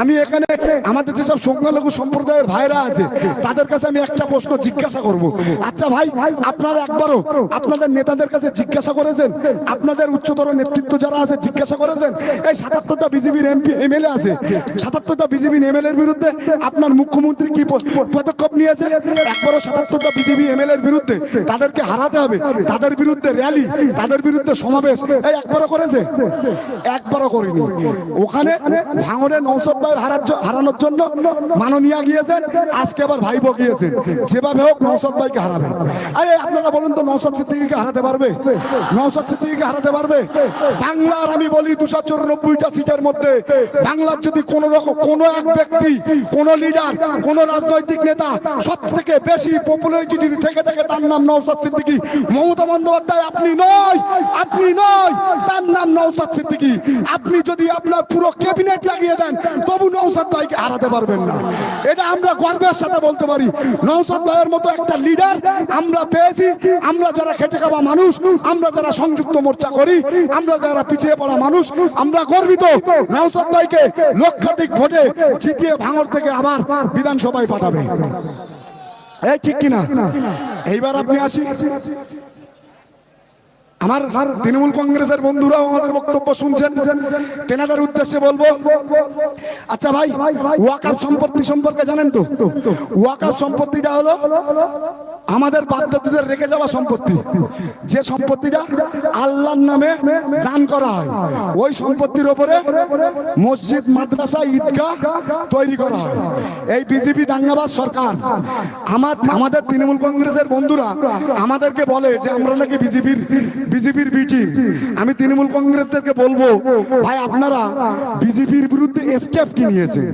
আমি এখানে আমাদের যেসব সংখ্যালঘু সম্প্রদায়ের ভাইরা আছে তাদের কাছে আমি একটা প্রশ্ন জিজ্ঞাসা করব। আচ্ছা ভাই, আপনারা একবারও আপনাদের নেতাদের কাছে জিজ্ঞাসা করেছেন, আপনাদের উচ্চতর নেতৃত্ব যারা আছে জিজ্ঞাসা করেছেন, এই ৭৭টা বিজেপির এমপি এমএলএ আছে, ৭৭টা বিজেপি এমএলএ এর বিরুদ্ধে আপনার মুখ্যমন্ত্রী কি পদক্ষেপ নিয়েছে? একবারও ৭৭টা বিজেপি এমএলএ এর বিরুদ্ধে তাদেরকে হারাতে হবে, তাদের বিরুদ্ধে র্যালি, তাদের বিরুদ্ধে সমাবেশ এই একবারও করেছে? একবারও করেনি। ওখানে ভাঙড়ে নওশাদ ভাই হারানোর জন্য মাননীয়া গিয়েছেন, আজকে আবার ভাইপো গিয়েছেন, যেভাবে হোক নওশাদ ভাইকে হারাবে। আরে আপনারা বলুন তো, নওশাদ সিদ্দিকীকে হারাতে পারবে? নওশাদ সিদ্দিকীকে হারাতে পারবে? বাংলার আমি বলি ২৯৪টা সিটের মধ্যে বাংলার যদি কোনো এক ব্যক্তি, কোন লিডার, কোন রাজনৈতিক নেতা সব থেকে বেশি পপুলারিটি যদি থেকে থাকে তার নাম নওশাদ সিদ্দিকী। মমতা বন্দ্যোপাধ্যায় আপনি নয়, আপনি নয়, তার নাম নওশাদ সিদ্দিকী। আপনি যদি আপনার পুরো ক্যাবিনেট লাগিয়ে দেন তবু নওশাদ ভাইকে হারাতে পারবেন না। এটা আমরা গর্বের সাথে বলতে পারি। নওশাদ ভাইয়ের মতো একটা লিডার আমরা পেয়েছি। আমরা যারা খেটে খাওয়া মানুষ, আমরা যারা সংযুক্ত মোর্চা করি, আমরা যারা পিছিয়ে পড়া মানুষ, আমরা গর্বিত নওশাদ ভাইকে লক্ষাধিক ভোটে জিতিয়ে ভাঙড় থেকে আবার বিধানসভায় পাঠাবে। এই ঠিক কিনা? এইবার আপনি আসি, আমার তৃণমূল কংগ্রেসের বন্ধুরাও আমাদের বক্তব্য শুনছেন, তেনাদের উদ্দেশ্যে বলবো, আচ্ছা ভাই, ওয়াকফ সম্পত্তি সম্পর্কে জানেন তো? ওয়াকফ সম্পত্তিটা হলো আমাদের বাপ-দাদাদের রেখে যাওয়া সম্পত্তি। যে সম্পত্তিটা আল্লাহর নামে দান করা হয়, ওই সম্পত্তির উপরে মসজিদ, মাদ্রাসা, ঈদগাহ তৈরি করা হয়। এই বিজেপি দাঙ্গাবাজ সরকার আমাদের তৃণমূল কংগ্রেসের বন্ধুরা আমাদেরকে বলে যে আমরা নাকি বিজেপির বিটি। আমি তৃণমূল কংগ্রেসদেরকে বলবো, ভাই আপনারা বিজেপির বিরুদ্ধে এসকেপ কি নিয়েছেন?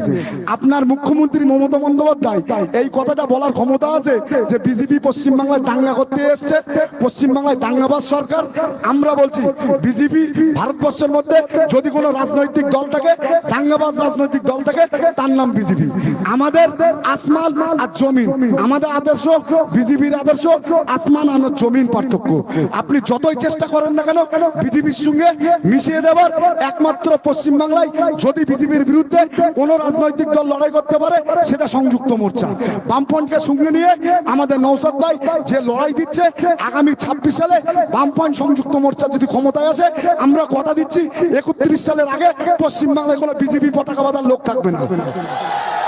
আপনার মুখ্যমন্ত্রী মমতা বন্দ্যোপাধ্যায় এই কথাটা বলার ক্ষমতা আছে যে বিজেপি পশ্চিমবাংলায় দাঙ্গা করতে এসছে, পশ্চিমবাংলায় দাঙ্গাবাজ সরকার। আমরা বলছি বিজেপি ভারতবর্ষের মধ্যে যদি কোনো রাজনৈতিক দল থাকে, দাঙ্গাবাজ রাজনৈতিক দল থাকে, তার নাম বিজেপি। আমাদের আসমান আর জমিন, আমাদের আদর্শ বিজেপির আদর্শ আসমান আর জমিন পার্থক্য। আপনি যতই চেষ্টা করেন না কেন বিজেপির সঙ্গে মিশিয়ে দেবার, একমাত্র পশ্চিমবাংলায় যদি বিজেপির বিরুদ্ধে কোন রাজনৈতিক দল লড়াই করতে পারে সেটা সংযুক্ত মোর্চা। বামপন্থকে সঙ্গে নিয়ে আমাদের নওশাদ ভাই যে লড়াই দিচ্ছে, আগামী ২৬ সালে বামপন্থ সংযুক্ত মোর্চা যদি ক্ষমতায় আসে, আমরা কথা দিচ্ছি ৩১ সালের আগে পশ্চিমবাংলায় কোনো বিজেপি পতাকা বাঁধার লোক থাকবে না,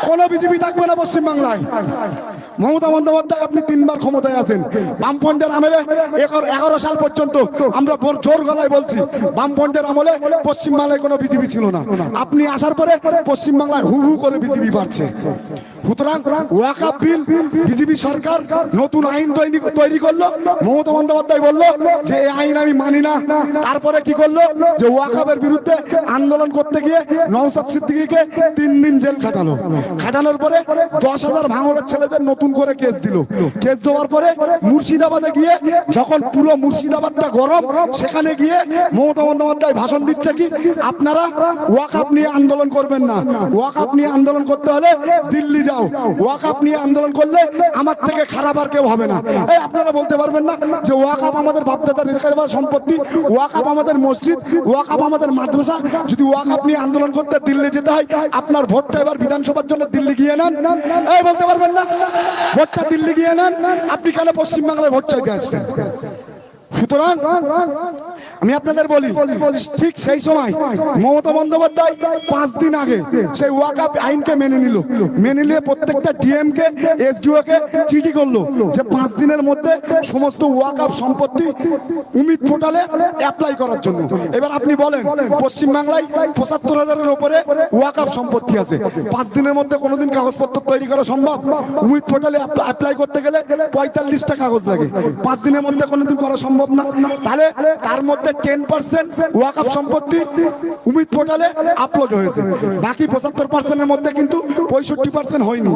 কোনো বিজেপি থাকবে না পশ্চিমবাংলায়। মমতা বন্দ্যোপাধ্যায় আপনি ৩ বার ক্ষমতায় আছেন, বামপন্থের আমলে ১১ সাল পর্যন্ত আমরা জোর গলায় বলছি বামপন্থের আমলে পশ্চিমবাংলায় কোনো বিজেপি ছিল না। আপনি আসার পরে পশ্চিমবাংলায় হু হু করে বিজেপি বাড়ছে। সুতরাং ওয়াকফ বিল বিজেপি সরকার নতুন আইন তৈরি করলো, মমতা বন্দ্যোপাধ্যায় বললো যে এই আইন আমি মানি না। তারপরে কি করলো যে ওয়াকফের বিরুদ্ধে আন্দোলন করতে গিয়ে নওশাদ সিদ্দিকীকে ৩ দিন জেল খাটানোর পরে ১০,০০০ ভাঙড়ের ছেলেদের নতুন করে কেস দিল। কেস দেওয়ার পরে মুর্শিদাবাদে গিয়ে যখন পুরো মুর্শিদাবাদটা গরম, সেখানে গিয়ে মমতা বন্দ্যোপাধ্যায় ভাষণ দিচ্ছে কি আপনারা ওয়াকফ নিয়ে আন্দোলন করবেন না, ওয়াকফ নিয়ে আন্দোলন করতে হলে দিল্লি যাও, ওয়াকফ নিয়ে আন্দোলন করলে আমার থেকে খারাপ আর কেউ হবে না। এই আপনারা বলতে পারবেন না যে ওয়াকফ আমাদের বাপ-দাদার রেখে যাওয়া সম্পত্তি, ওয়াকফ আমাদের মসজিদ, ওয়াকফ আমাদের মাদ্রাসা, যদি ওয়াকফ নিয়ে আন্দোলন করতে দিল্লি যেতে হয়, আপনার ভোটটা এবার বিধানসভার জন্য দিল্লি গিয়ে নেন। এই বলতে পারবেন না ভোটটা দিল্লি গিয়ে নেন, আপনি কেন পশ্চিমবাংলায় ভোট চাইতে আসছেন? সুতরাং আমি আপনাদের বলি, ঠিক সেই সময় মমতা বন্দ্যোপাধ্যায় 5 দিন আগে সেই ওয়াকফ আইনকে মেনে নিয়ে প্রত্যেকটা ডিএমকে, এসডিওকে চিঠি করলো যে 5 দিনের মধ্যে সমস্ত ওয়াকফ সম্পত্তি উমিদ পোর্টালে অ্যাপ্লাই করার জন্য। এবার আপনি বলেন পশ্চিমবাংলায় ৭৫,০০০-এর উপরে ওয়াকফ সম্পত্তি আছে, 5 দিনের মধ্যে কোনোদিন কাগজপত্র তৈরি করা সম্ভব? উমিদ পোর্টালে অ্যাপ্লাই করতে গেলে ৪৫টা কাগজ লাগে, 5 দিনের মধ্যে কোনোদিন করা সম্ভব না। তাহলে তার মধ্যে 10% ওয়াকফ সম্পত্তি উমিদ পোর্টালে আপলোড হয়েছে, বাকি ৭৫%-এর মধ্যে কিন্তু ৬৫% হয়নি।